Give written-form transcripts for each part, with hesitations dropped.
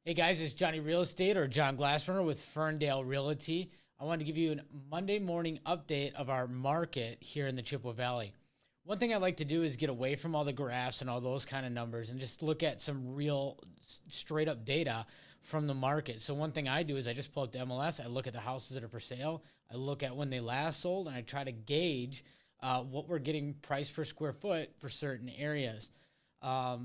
Hey guys, it's Johnny Real Estate or John Glassburner with Ferndale Realty. I wanted to give you a Monday morning update of our market here in the Chippewa Valley. One thing I like to do is get away from all the graphs and all those kind of numbers and just look at some real straight up data from the market. So one thing I do is I just pull up the MLS, I look at the houses that are for sale, I look at when they last sold, and I try to gauge what we're getting price per square foot for certain areas.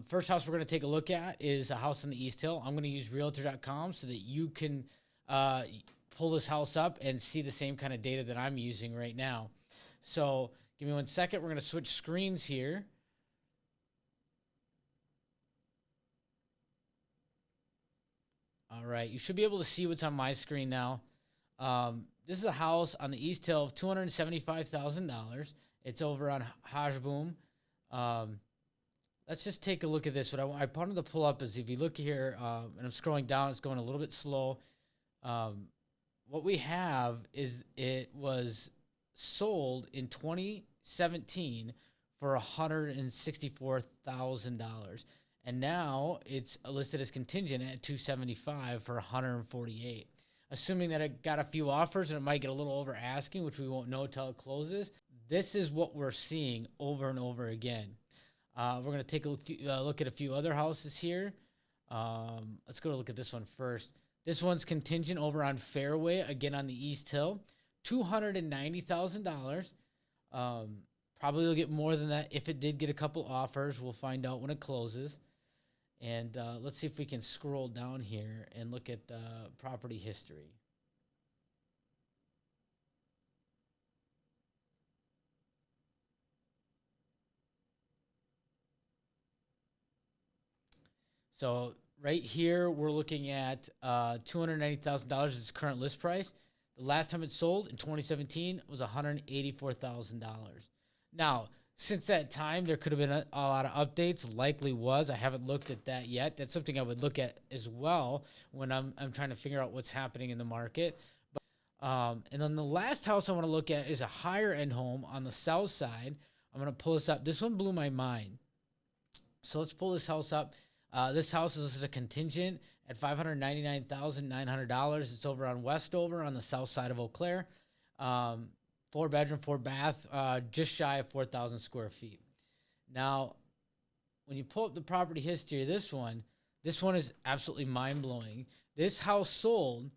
First house we're going to take a look at is a house in the East Hill. I'm going to use realtor.com so that you can uh, pull this house up and see the same kind of data that I'm using right now. So give me 1 second. We're going to switch screens here. All right. You should be able to see what's on my screen now. This is a house on the East Hill of $275,000. It's over on Hajboom. Um, Let's just take a look at this. What I wanted to pull up is if you look here, and I'm scrolling down, it's going a little bit slow. Um, what we have is it was sold in 2017 for $164,000, and now it's listed as contingent at 275 for 148. Assuming that it got a few offers and it might get a little over asking, which we won't know till it closes. This is what we're seeing over and over again. We're going to take a look at a few other houses here. Let's go to look at this one first. This one's contingent over on Fairway, again on the East Hill, $290,000. Probably will get more than that if it did get a couple offers. We'll find out when it closes. And let's see if we can scroll down here and look at the property history. So right here, we're looking at $290,000 is its current list price. The last time it sold in 2017 was $184,000. Now, since that time, there could have been a lot of updates. Likely was. I haven't looked at that yet. That's something I would look at as well when I'm trying to figure out what's happening in the market. And then the last house I want to look at is a higher end home on the south side. I'm going to pull this up. This one blew my mind. So let's pull this house up. This house is listed a contingent at $599,900. It's over on Westover on the south side of Eau Claire. 4 bedroom, 4 bath, just shy of 4,000 square feet. Now, when you pull up the property history of this one is absolutely mind blowing. This house sold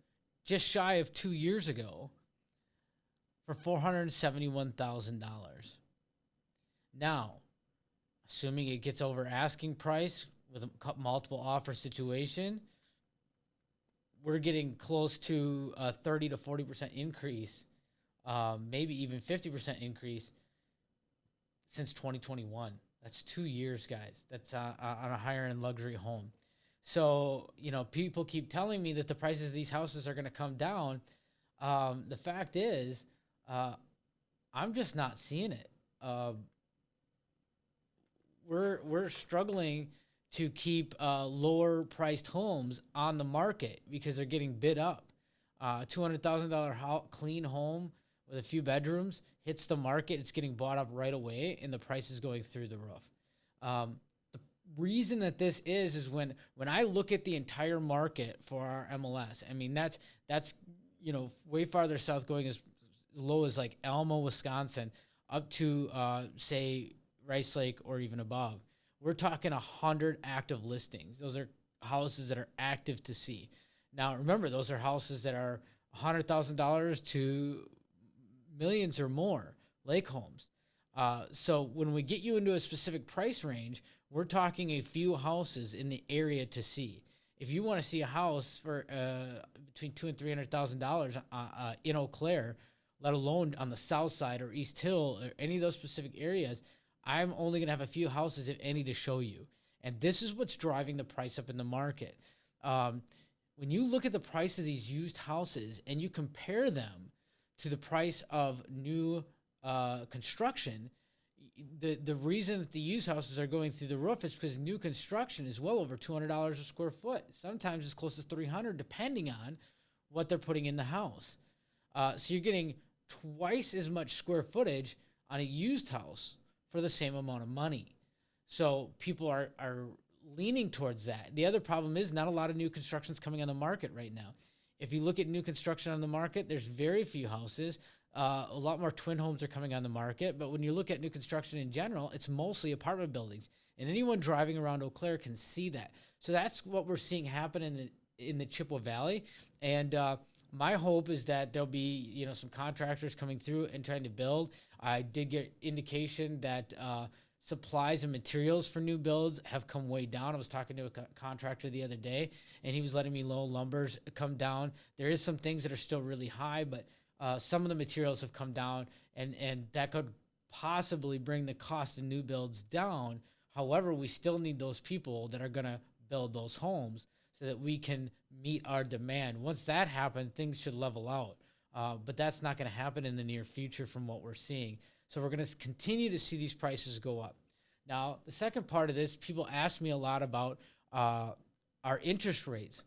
just shy of 2 years ago for $471,000. Now, assuming it gets over asking price with a multiple offer situation, we're getting close to a 30 to 40% increase, maybe even 50% increase since 2021. That's 2 years, guys. That's on a higher end luxury home. So, people keep telling me that the prices of these houses are going to come down. The fact is, I'm just not seeing it. We're struggling to keep lower priced homes on the market because they're getting bid up. $200,000 clean home with a few bedrooms hits the market. It's getting bought up right away, and the price is going through the roof. The reason that this is when I look at the entire market for our MLS, I mean, that's way farther south, going as low as like Elmo, Wisconsin, up to say Rice Lake or even above. We're talking 100 active listings. Those are houses that are active to see. Now, remember, those are houses that are $100,000 to millions or more, lake homes. So when we get you into a specific price range, we're talking a few houses in the area to see. If you want to see a house for between $200,000 and $300,000 in Eau Claire, let alone on the south side or East Hill or any of those specific areas, I'm only going to have a few houses, if any, to show you. And this is what's driving the price up in the market. When you look at the price of these used houses and you compare them to the price of new construction, the reason that the used houses are going through the roof is because new construction is well over $200 a square foot. Sometimes as close as $300, depending on what they're putting in the house. So you're getting twice as much square footage on a used house for the same amount of money. So people are leaning towards that. The other problem is not a lot of new construction's coming on the market right now. If you look at new construction on the market, there's very few houses. A lot more twin homes are coming on the market. But when you look at new construction in general, it's mostly apartment buildings. And anyone driving around Eau Claire can see that. So that's what we're seeing happen in the Chippewa Valley. And my hope is that there'll be, some contractors coming through and trying to build. I did get indication that supplies and materials for new builds have come way down. I was talking to a contractor the other day, and he was letting me know lumber's come down. There is some things that are still really high, but some of the materials have come down, and that could possibly bring the cost of new builds down. However, we still need those people that are going to build those homes so that we can meet our demand. Once that happens, things should level out. But that's not going to happen in the near future from what we're seeing. So we're going to continue to see these prices go up. Now, the second part of this, people ask me a lot about our interest rates.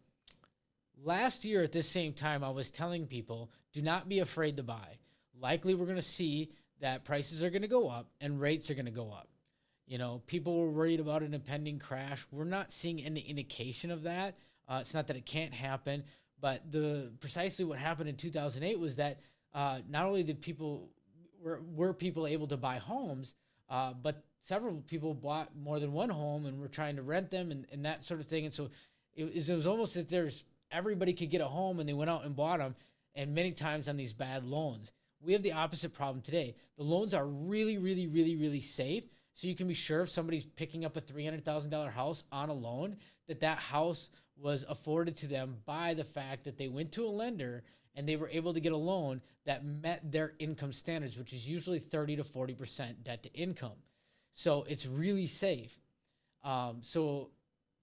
Last year at this same time, I was telling people, do not be afraid to buy. Likely we're going to see that prices are going to go up and rates are going to go up. People were worried about an impending crash. We're not seeing any indication of that. It's not that it can't happen, but precisely what happened in 2008 was that not only did were people able to buy homes, but several people bought more than one home and were trying to rent them and that sort of thing. And so it was almost as everybody could get a home and they went out and bought them, and many times on these bad loans. We have the opposite problem today. The loans are really, really, really, really safe. So you can be sure if somebody's picking up a $300,000 house on a loan, that house was afforded to them by the fact that they went to a lender and they were able to get a loan that met their income standards, which is usually 30 to 40% debt to income. So it's really safe. So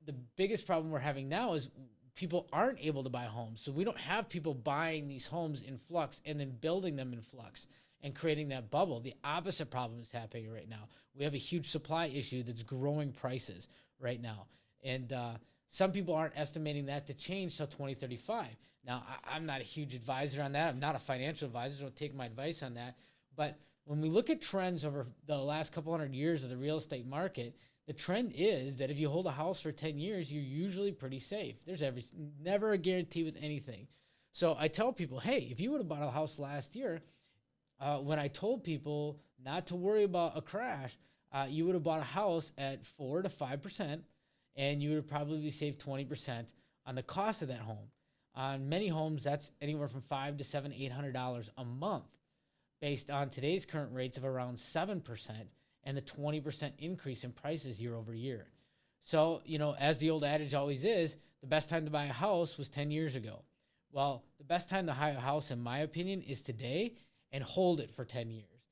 the biggest problem we're having now is people aren't able to buy homes. So we don't have people buying these homes in flux and then building them in flux and creating that bubble. The opposite problem is happening right now. We have a huge supply issue that's growing prices right now. And some people aren't estimating that to change till 2035. Now, I'm not a huge advisor on that. I'm not a financial advisor, so don't take my advice on that. But when we look at trends over the last couple hundred years of the real estate market, the trend is that if you hold a house for 10 years, you're usually pretty safe. There's never a guarantee with anything. So I tell people, hey, if you would have bought a house last year, when I told people not to worry about a crash, you would have bought a house at 4 to 5%, and you would have probably saved 20% on the cost of that home. On many homes, that's anywhere from $500 to $800 a month, based on today's current rates of around 7% and the 20% increase in prices year over year. So, as the old adage always is, the best time to buy a house was 10 years ago. Well, the best time to buy a house, in my opinion, is today, and hold it for 10 years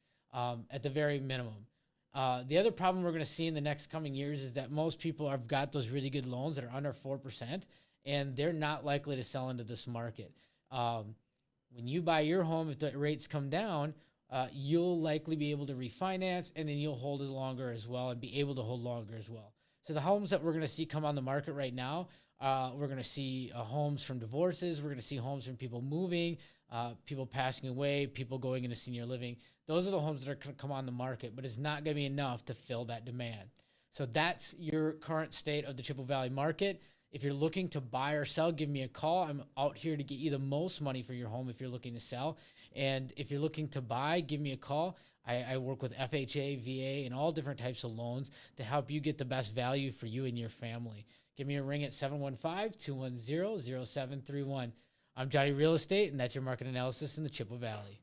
at the very minimum. The other problem we're going to see in the next coming years is that most people have got those really good loans that are under 4%, and they're not likely to sell into this market. When you buy your home, if the rates come down, you'll likely be able to refinance, and then you'll hold it longer as well and be able to hold longer as well. So the homes that we're going to see come on the market right now, we're going to see homes from divorces. We're going to see homes from people moving, people passing away, people going into senior living. Those are the homes that are going to come on the market, but it's not going to be enough to fill that demand. So that's your current state of the Chippewa Valley market. If you're looking to buy or sell, give me a call. I'm out here to get you the most money for your home if you're looking to sell. And if you're looking to buy, give me a call. I work with FHA, VA, and all different types of loans to help you get the best value for you and your family. Give me a ring at 715-210-0731. I'm Johnny Real Estate, and that's your market analysis in the Chippewa Valley.